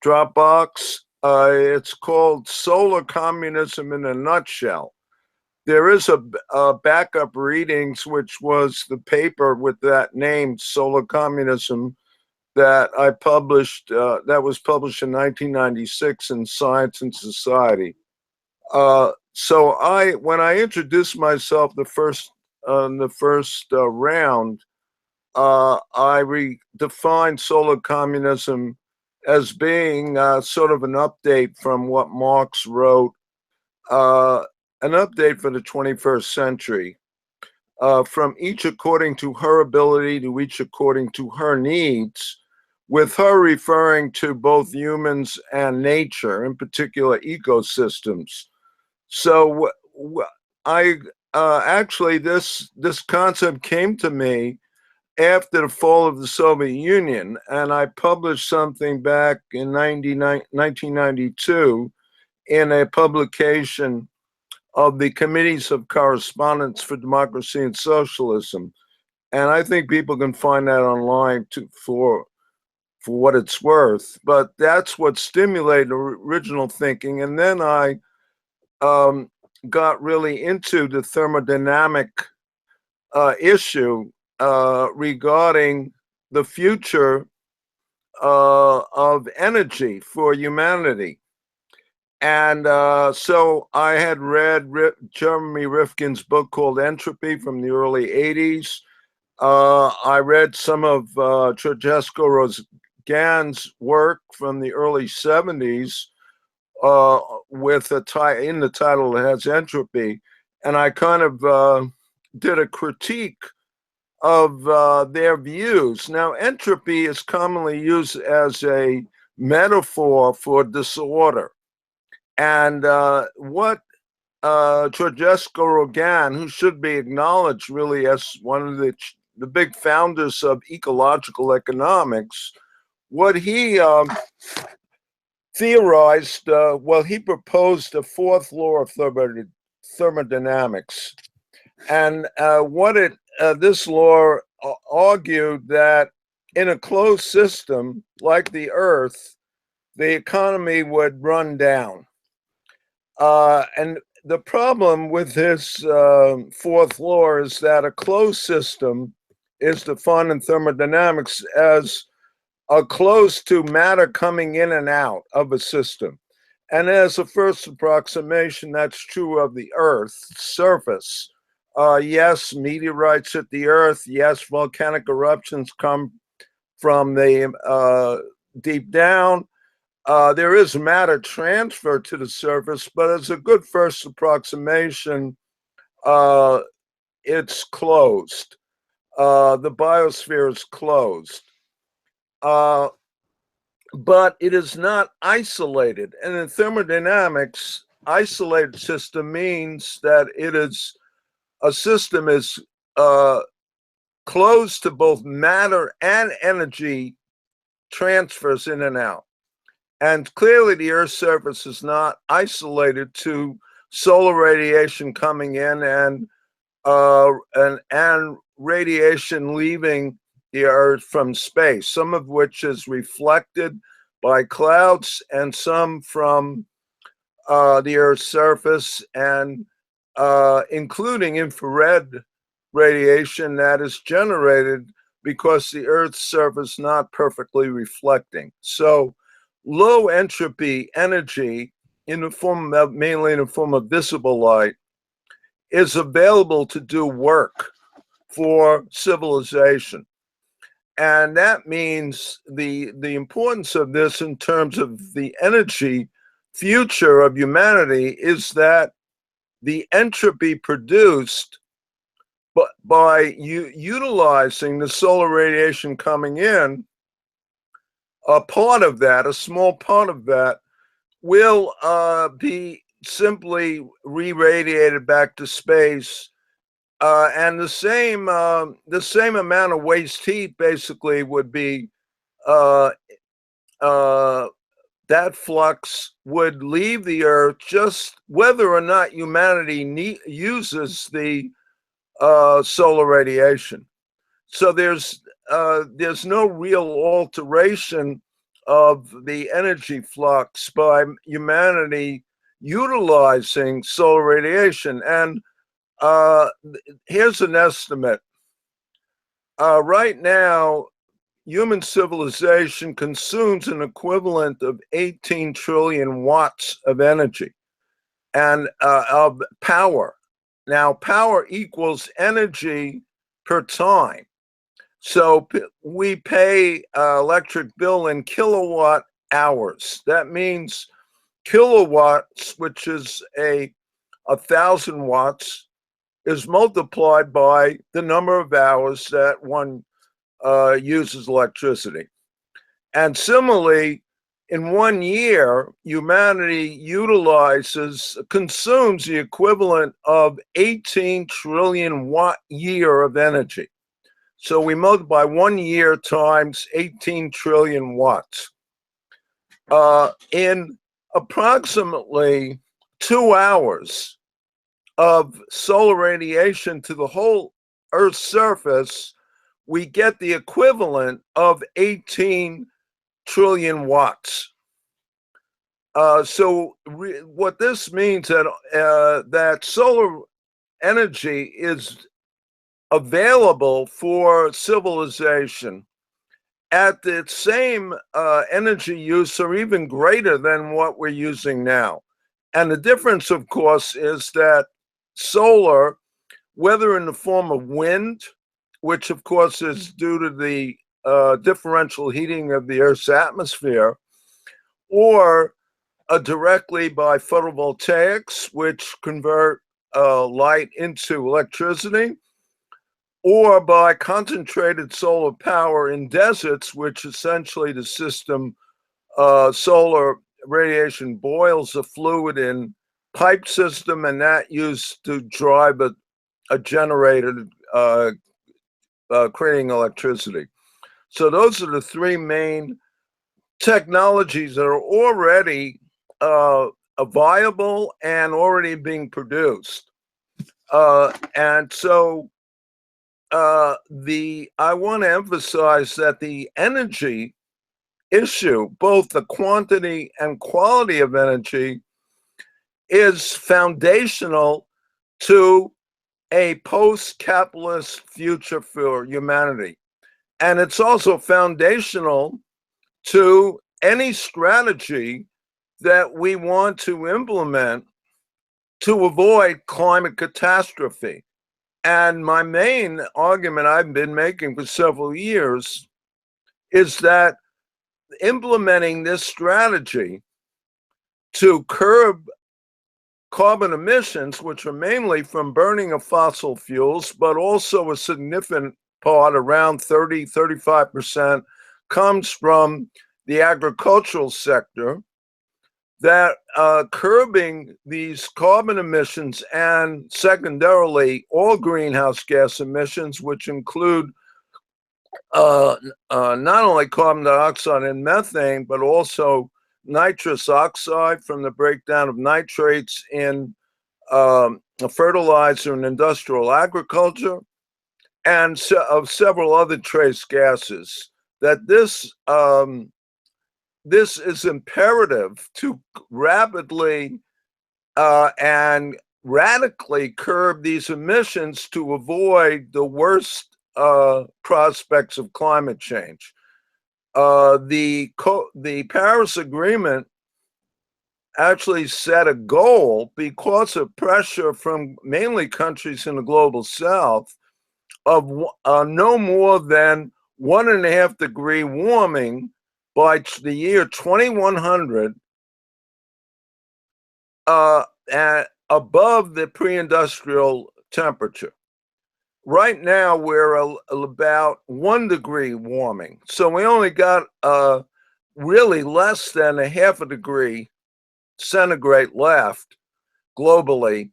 Dropbox. It's called Solar Communism in a Nutshell. There is a backup readings, which was the paper with that name, Solar Communism, that I published, that was published in 1996 in Science and Society. So when I introduced myself the first round, I redefined solar communism as being sort of an update from what Marx wrote, an update for the 21st century, from each according to her ability to each according to her needs, with her referring to both humans and nature, in particular ecosystems. So I actually, this concept came to me after the fall of the Soviet Union, and I published something back in 1992 in a publication of the Committees of Correspondence for Democracy and Socialism. And I think people can find that online for what it's worth. But that's what stimulated original thinking. And then I got really into the thermodynamic issue regarding the future of energy for humanity. And so I had read Jeremy Rifkin's book called Entropy from the early 80s. I read some of Francesco Rosgan's work from the early 70s with in the title that has Entropy. And I kind of did a critique of their views. Now, entropy is commonly used as a metaphor for disorder. And what Francesco Rogan, who should be acknowledged really as one of the big founders of ecological economics, what he theorized, well, he proposed a fourth law of thermodynamics. And this law argued that in a closed system like the Earth, the economy would run down. And the problem with this fourth law is that a closed system is defined in thermodynamics as close to matter coming in and out of a system. And as a first approximation, that's true of the Earth's surface. Yes, meteorites hit the Earth. Yes, volcanic eruptions come from the deep down. There is matter transfer to the surface, but as a good first approximation, it's closed. The biosphere is closed. But it is not isolated. And in thermodynamics, isolated system means that a system is closed to both matter and energy transfers in and out. And clearly the Earth's surface is not isolated to solar radiation coming in and radiation leaving the Earth from space, some of which is reflected by clouds and some from the Earth's surface, and including infrared radiation that is generated because the Earth's surface is not perfectly reflecting. So low entropy energy in the form of, mainly in the form of visible light, is available to do work for civilization. And that means the importance of this in terms of the energy future of humanity is that the entropy produced by utilizing the solar radiation coming in, a part of that, a small part of that, will be simply re-radiated back to space, and the same amount of waste heat basically would be that flux would leave the Earth, just whether or not humanity uses the solar radiation. So there's no real alteration of the energy flux by humanity utilizing solar radiation. And here's an estimate. Right now, human civilization consumes an equivalent of 18 trillion watts of energy and of power. Now, power equals energy per time. So we pay electric bill in kilowatt hours. That means kilowatts, which is 1,000 watts, is multiplied by the number of hours that one uses electricity. And similarly, in 1 year, humanity consumes the equivalent of 18 trillion watt year of energy. So we multiply 1 year times 18 trillion watts. In approximately 2 hours of solar radiation to the whole Earth's surface, we get the equivalent of 18 trillion watts. What this means that solar energy is available for civilization at the same energy use or even greater than what we're using now. And the difference, of course, is that solar, whether in the form of wind, which of course is due to the differential heating of the Earth's atmosphere, or directly by photovoltaics, which convert light into electricity, or by concentrated solar power in deserts, which essentially the system, solar radiation boils the fluid in pipe system, and that used to drive a generator creating electricity. So those are the three main technologies that are already viable and already being produced. And so I want to emphasize that the energy issue, both the quantity and quality of energy, is foundational to a post-capitalist future for humanity. And it's also foundational to any strategy that we want to implement to avoid climate catastrophe. And my main argument I've been making for several years is that implementing this strategy to curb carbon emissions, which are mainly from burning of fossil fuels, but also a significant part, around 35%, comes from the agricultural sector, that curbing these carbon emissions and secondarily all greenhouse gas emissions, which include not only carbon dioxide and methane, but also nitrous oxide from the breakdown of nitrates in fertilizer and industrial agriculture, and of several other trace gases, that this is imperative to rapidly and radically curb these emissions to avoid the worst prospects of climate change. The Paris Agreement actually set a goal, because of pressure from mainly countries in the global south, of no more than 1.5 degree warming by the year 2100, above the pre-industrial temperature. Right now, we're about 1 degree warming. So we only got really less than 0.5 degree centigrade left globally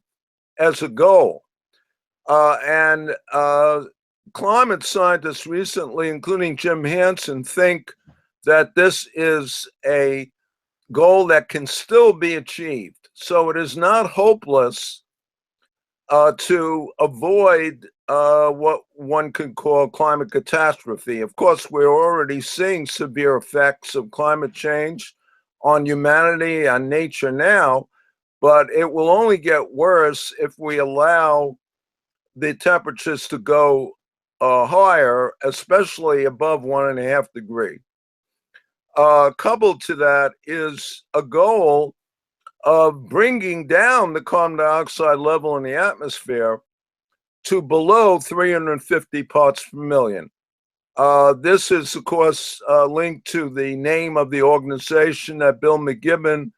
as a goal. And climate scientists recently, including Jim Hansen, think that this is a goal that can still be achieved. So it is not hopeless to avoid what one could call climate catastrophe. Of course, we're already seeing severe effects of climate change on humanity and nature now, but it will only get worse if we allow the temperatures to go higher, especially above 1.5 degrees. Coupled to that is a goal of bringing down the carbon dioxide level in the atmosphere to below 350 parts per million. This is, of course, linked to the name of the organization that Bill McKibben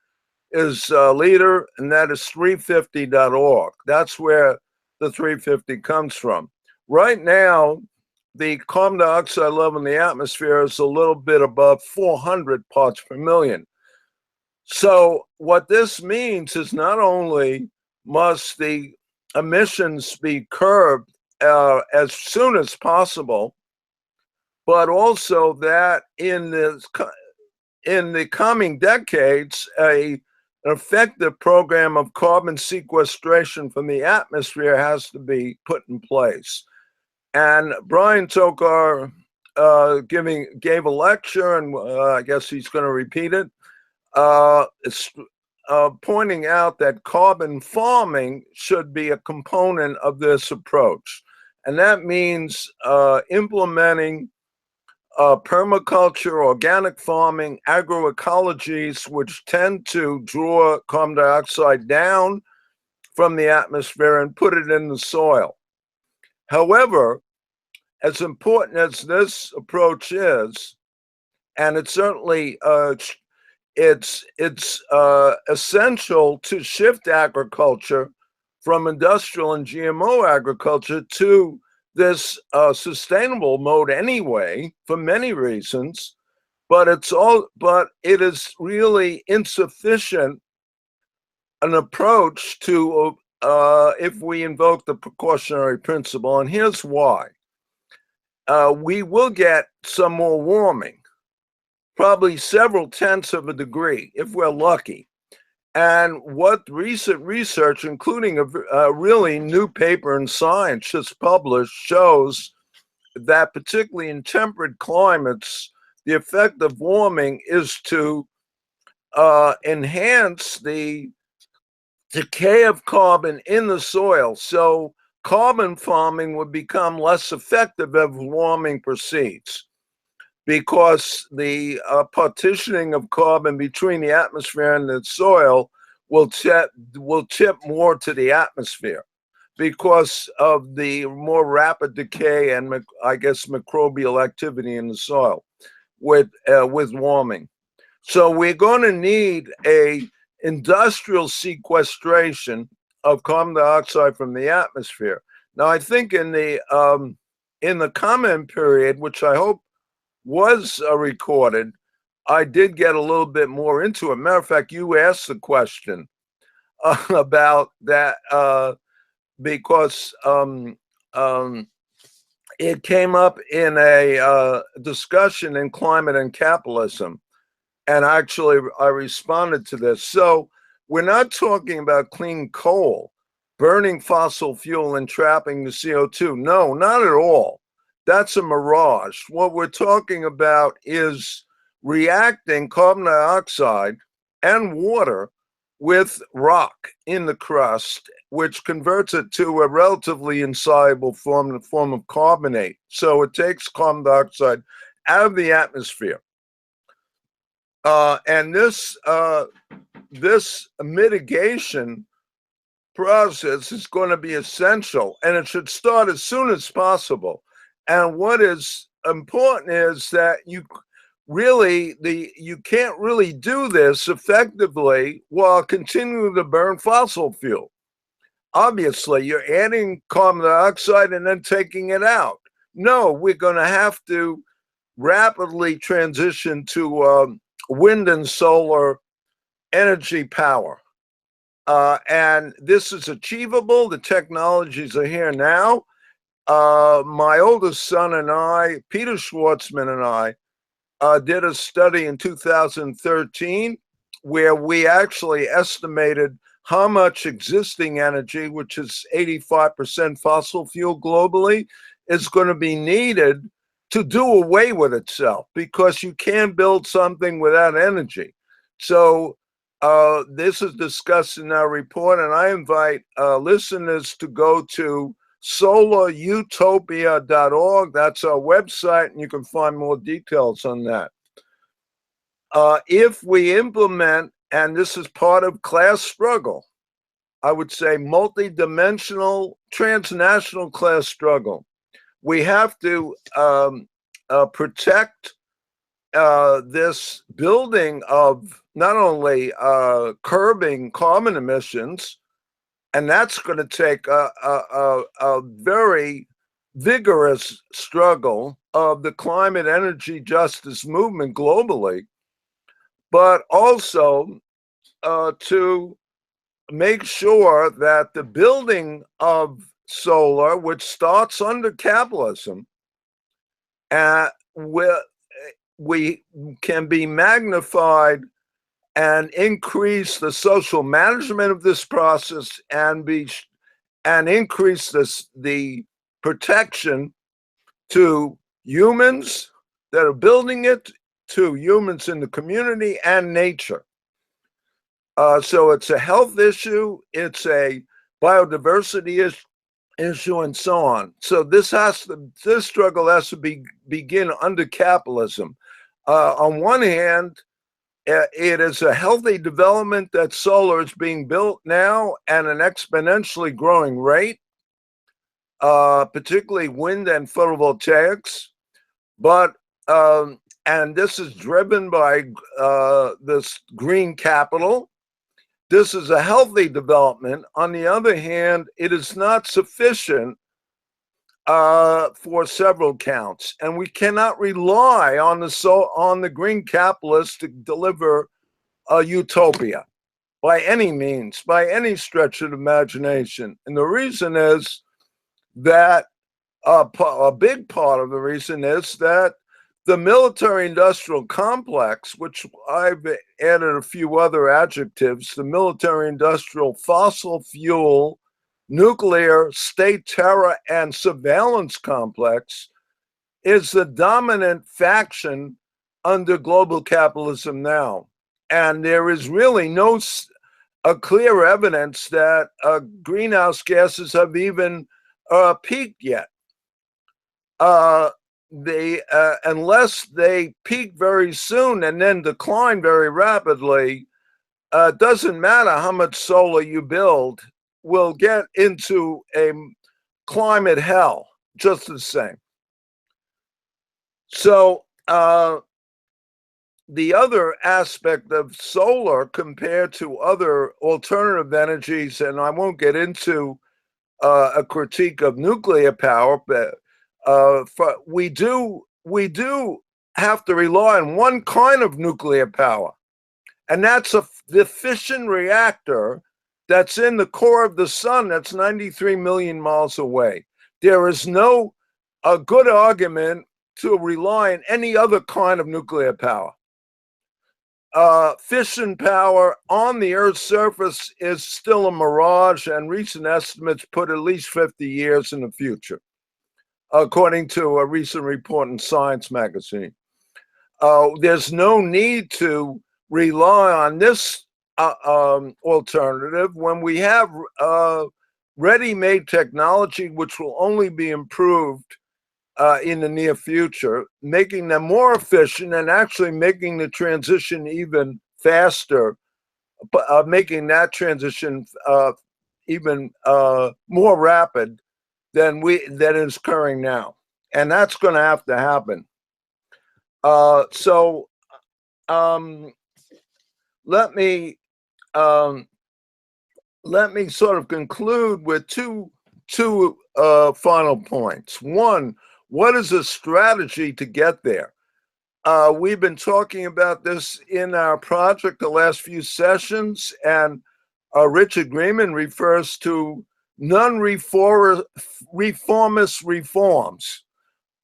is leader, and that is 350.org. That's where the 350 comes from. Right now, the carbon dioxide level in the atmosphere is a little bit above 400 parts per million. So what this means is not only must the emissions be curbed as soon as possible, but also that in the coming decades, an effective program of carbon sequestration from the atmosphere has to be put in place. And Brian Tokar gave a lecture, and I guess he's going to repeat it, pointing out that carbon farming should be a component of this approach. And that means implementing permaculture, organic farming, agroecologies, which tend to draw carbon dioxide down from the atmosphere and put it in the soil. However, as important as this approach is, and it's certainly it's essential to shift agriculture from industrial and GMO agriculture to this sustainable mode anyway, for many reasons, but it is really insufficient an approach to if we invoke the precautionary principle. And here's why. We will get some more warming, probably several tenths of a degree if we're lucky. And what recent research, including a really new paper in Science just published, shows that particularly in temperate climates, the effect of warming is to enhance the decay of carbon in the soil. So carbon farming would become less effective as warming proceeds, because the partitioning of carbon between the atmosphere and the soil will tip more to the atmosphere because of the more rapid decay and, I guess, microbial activity in the soil with warming. So we're going to need a industrial sequestration of carbon dioxide from the atmosphere. Now, I think in the comment period, which I hope was recorded, I did get a little bit more into it. Matter of fact, you asked the question about that because it came up in a discussion in Climate and Capitalism. And actually, I responded to this. So we're not talking about clean coal, burning fossil fuel and trapping the CO2. No, not at all. That's a mirage. What we're talking about is reacting carbon dioxide and water with rock in the crust, which converts it to a relatively insoluble form, the form of carbonate. So it takes carbon dioxide out of the atmosphere. And this mitigation process is going to be essential, and it should start as soon as possible. And what is important is that you can't really do this effectively while continuing to burn fossil fuel. Obviously, you're adding carbon dioxide and then taking it out. No, we're going to have to rapidly transition to wind and solar energy power. And this is achievable. The technologies are here now. My oldest son and I, Peter Schwartzman and I, did a study in 2013 where we actually estimated how much existing energy, which is 85% fossil fuel globally, is going to be needed to do away with itself, because you can't build something without energy. So this is discussed in our report, and I invite listeners to go to solarutopia.org. That's our website, and you can find more details on that. If we implement, and this is part of class struggle, I would say multi-dimensional, transnational class struggle, we have to protect this building of not only curbing carbon emissions, and that's going to take a very vigorous struggle of the climate energy justice movement globally, but also to make sure that the building of solar, which starts under capitalism, we can be magnified and increase the social management of this process, and increase the protection to humans that are building it, to humans in the community, and nature. So it's a health issue, it's a biodiversity issue, and so on. So this struggle has to begin under capitalism. On one hand, it is a healthy development that solar is being built now at an exponentially growing rate, particularly wind and photovoltaics. But and this is driven by this green capital. This is a healthy development. On the other hand, it is not sufficient for several counts, and we cannot rely on the green capitalists to deliver a utopia by any means, by any stretch of imagination. And the reason is that a big part of the reason is that the military-industrial complex, which I've added a few other adjectives, the military-industrial fossil fuel, nuclear, state terror, and surveillance complex, is the dominant faction under global capitalism now. And there is really no clear evidence that greenhouse gases have even peaked yet. Unless they peak very soon and then decline very rapidly, doesn't matter how much solar you build, we'll get into a climate hell just the same. So the other aspect of solar compared to other alternative energies, and I won't get into a critique of nuclear power, but we do have to rely on one kind of nuclear power, and that's the fission reactor that's in the core of the sun that's 93 million miles away. There is no good argument to rely on any other kind of nuclear power. Fission power on the Earth's surface is still a mirage, and recent estimates put at least 50 years in the future, according to a recent report in Science magazine. There's no need to rely on this alternative when we have ready-made technology which will only be improved in the near future, making them more efficient and actually making the transition even faster, making that transition even more rapid than is occurring now. And that's going to have to happen. So let me sort of conclude with two final points. One, what is a strategy to get there? We've been talking about this in our project the last few sessions, and Richard Greenman refers to non-reformist reforms.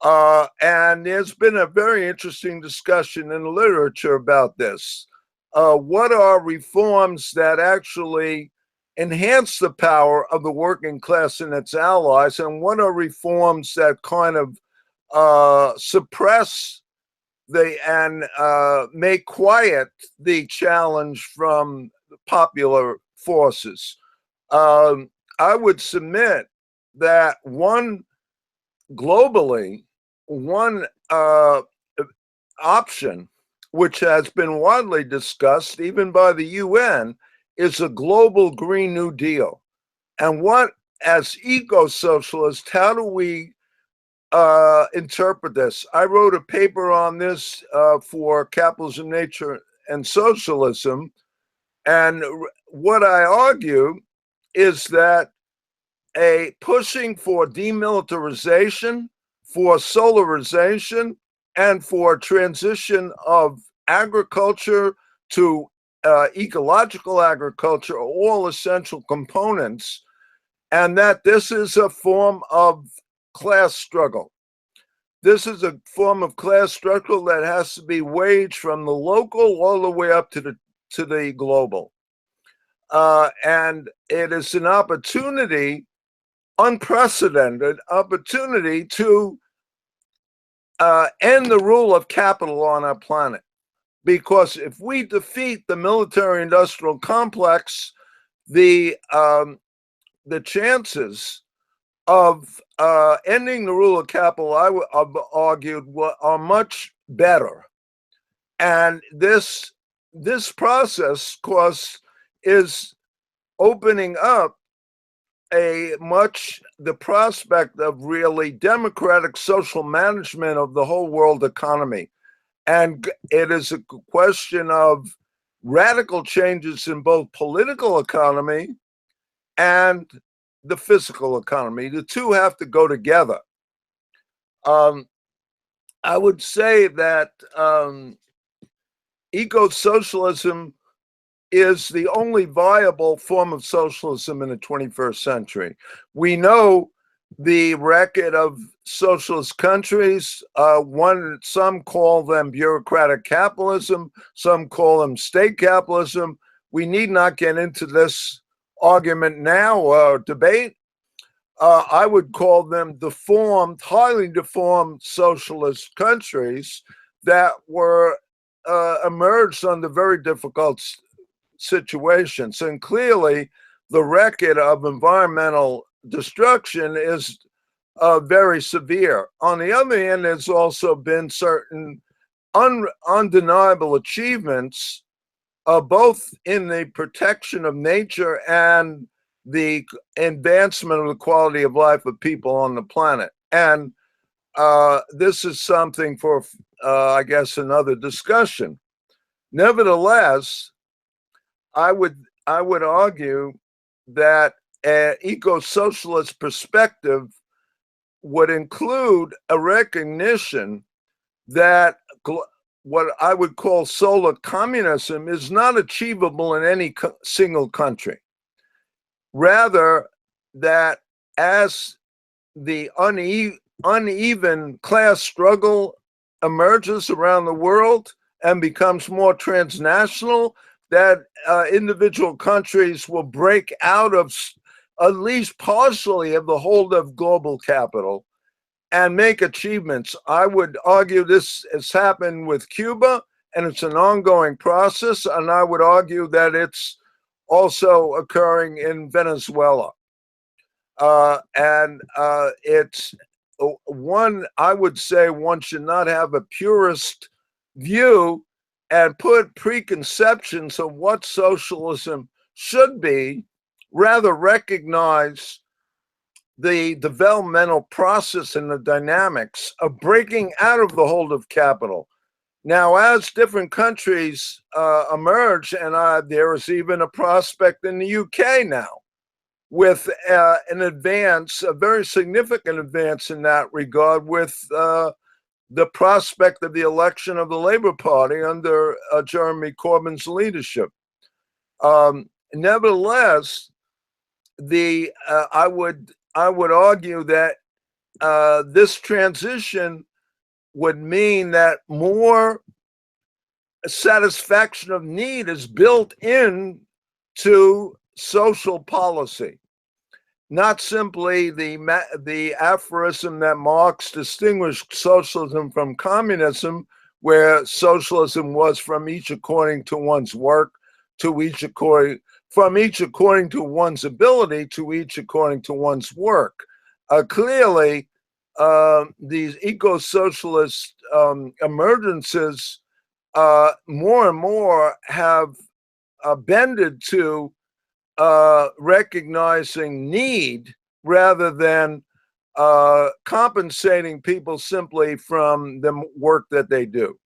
And there's been a very interesting discussion in the literature about this. What are reforms that actually enhance the power of the working class and its allies, and what are reforms that kind of suppress and make quiet the challenge from popular forces. I would submit that globally, one option, which has been widely discussed even by the UN, is a global Green New Deal. And what, as eco-socialists, how do we interpret this? I wrote a paper on this for Capitalism, Nature, and Socialism. And what I argue is that a pushing for demilitarization, for solarization, and for transition of agriculture to ecological agriculture are all essential components, and that this is a form of class struggle. This is a form of class struggle that has to be waged from the local all the way up to the global. And it is an opportunity, unprecedented opportunity, to end the rule of capital on our planet. Because if we defeat the military-industrial complex, the chances of ending the rule of capital, I've argued, are much better. And this process, of course, is opening up the prospect of really democratic social management of the whole world economy. And it is a question of radical changes in both political economy and the physical economy. The two have to go together. I would say that eco-socialism is the only viable form of socialism in the 21st century. We know the record of socialist countries. Some call them bureaucratic capitalism, some call them state capitalism. We need not get into this argument now or debate. I would call them highly deformed socialist countries that were emerged under very difficult situations. And clearly, the record of environmental destruction is very severe. On the other hand, there's also been certain undeniable achievements, both in the protection of nature and the advancement of the quality of life of people on the planet. And this is something for, I guess, another discussion. Nevertheless, I would argue that an eco-socialist perspective would include a recognition that what I would call solar communism is not achievable in any single country. Rather, that as the uneven class struggle emerges around the world and becomes more transnational, that individual countries will break out of, at least partially, of the hold of global capital and make achievements. I would argue this has happened with Cuba, and it's an ongoing process, and I would argue that it's also occurring in Venezuela. It's I would say one should not have a purist view and put preconceptions of what socialism should be, rather recognize the developmental process and the dynamics of breaking out of the hold of capital. Now, as different countries emerge, and there is even a prospect in the UK now, with an advance, a very significant advance in that regard, with the prospect of the election of the Labour Party under Jeremy Corbyn's leadership. Nevertheless, I would argue that this transition would mean that more satisfaction of need is built in to social policy, not simply the aphorism that Marx distinguished socialism from communism, where socialism was from each according to one's work, to each according to one's ability, to each according to one's work. Clearly, these eco-socialist emergences more and more have bended to recognizing need rather than compensating people simply from the work that they do.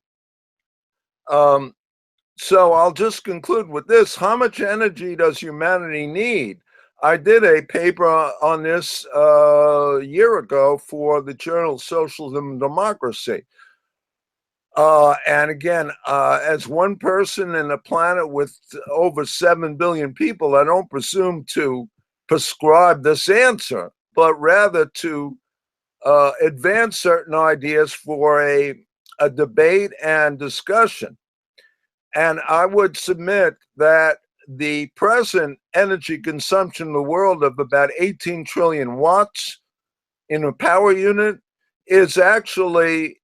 So I'll just conclude with this. How much energy does humanity need? I did a paper on this a year ago for the journal Socialism and Democracy. And again, as one person in a planet with over 7 billion people, I don't presume to prescribe this answer, but rather to advance certain ideas for a debate and discussion. And I would submit that the present energy consumption in the world of about 18 trillion watts in a power unit is actually,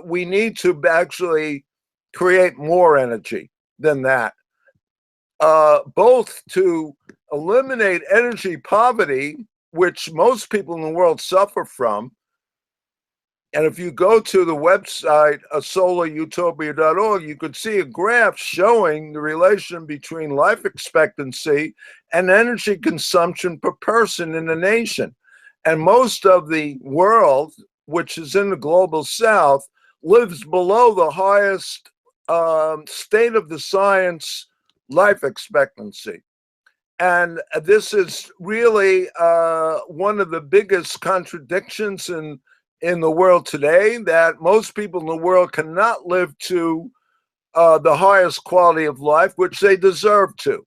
we need to actually create more energy than that, both to eliminate energy poverty, which most people in the world suffer from. And if you go to the website solarutopia.org, you could see a graph showing the relation between life expectancy and energy consumption per person in a nation. And most of the world, which is in the global south, lives below the highest state of the science life expectancy. And this is really one of the biggest contradictions in the world today, that most people in the world cannot live to the highest quality of life, which they deserve to.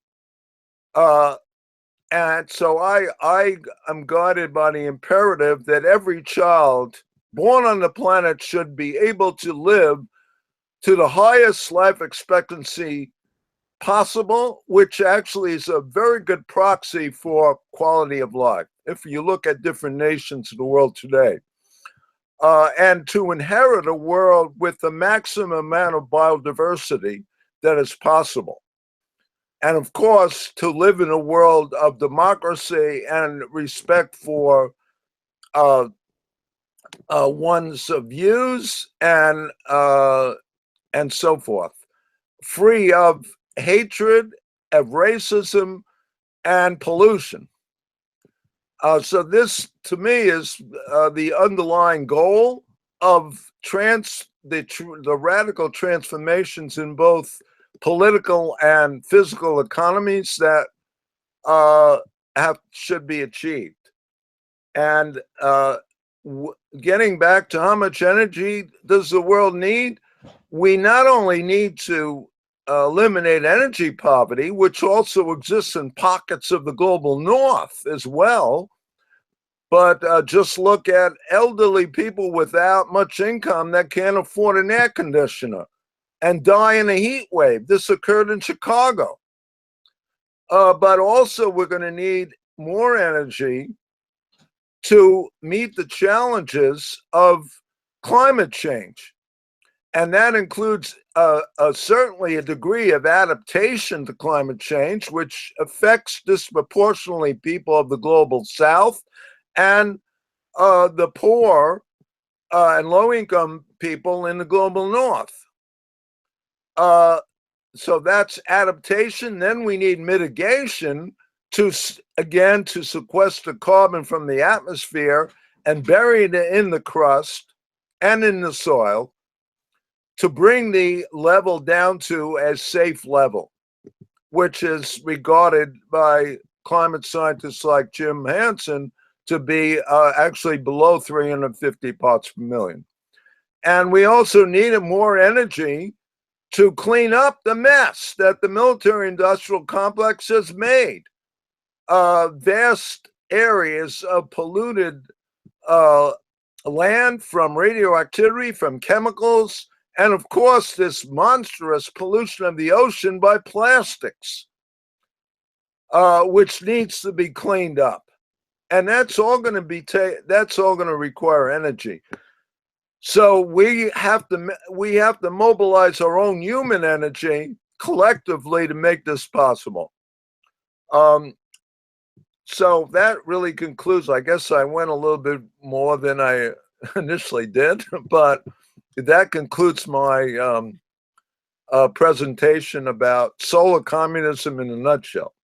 And so I am guided by the imperative that every child born on the planet should be able to live to the highest life expectancy possible, which actually is a very good proxy for quality of life, if you look at different nations in the world today. And to inherit a world with the maximum amount of biodiversity that is possible. And of course, to live in a world of democracy and respect for one's views and so forth, free of hatred, of racism, and pollution. So this, to me, is the underlying goal of the radical transformations in both political and physical economies that should be achieved. And getting back to how much energy does the world need, we not only need to eliminate energy poverty, which also exists in pockets of the global north as well, but just look at elderly people without much income that can't afford an air conditioner and die in a heat wave. This occurred in Chicago. But also we're going to need more energy to meet the challenges of climate change. And that includes certainly a degree of adaptation to climate change, which affects disproportionately people of the global south and the poor and low-income people in the global north. So that's adaptation. Then we need mitigation to sequester carbon from the atmosphere and bury it in the crust and in the soil to bring the level down to a safe level, which is regarded by climate scientists like Jim Hansen to be actually below 350 parts per million. And we also needed more energy to clean up the mess that the military-industrial complex has made. Vast areas of polluted land from radioactivity, from chemicals, and of course, this monstrous pollution of the ocean by plastics. which needs to be cleaned up. And that's all going to be that's all going to require energy. So we have to mobilize our own human energy collectively to make this possible. So that really concludes. I guess I went a little bit more than I initially did, but that concludes my presentation about solar communism in a nutshell.